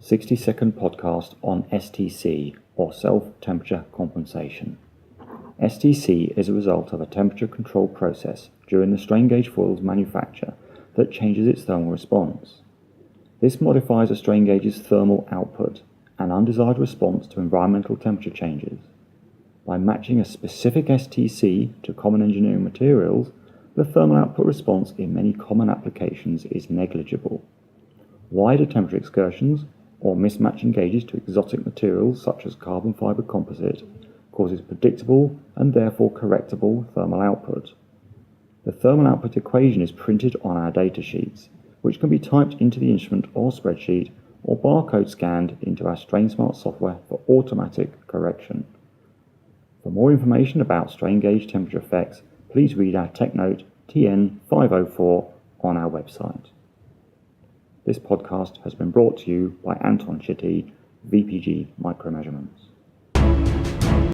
60-second podcast on STC, or self-temperature compensation. STC is a result of a temperature control process during the strain gauge foil's manufacture that changes its thermal response. This modifies a strain gauge's thermal output, an undesired response to environmental temperature changes. By matching a specific STC to common engineering materials, the thermal output response in many common applications is negligible. Wider temperature excursions, or mismatching gauges to exotic materials such as carbon fiber composite, causes predictable and therefore correctable thermal output. The thermal output equation is printed on our data sheets, which can be typed into the instrument or spreadsheet or barcode scanned into our StrainSmart software for automatic correction. For more information about strain gauge temperature effects, please read our tech note TN 504 on our website. This podcast has been brought to you by Anton, VPG Micromeasurements.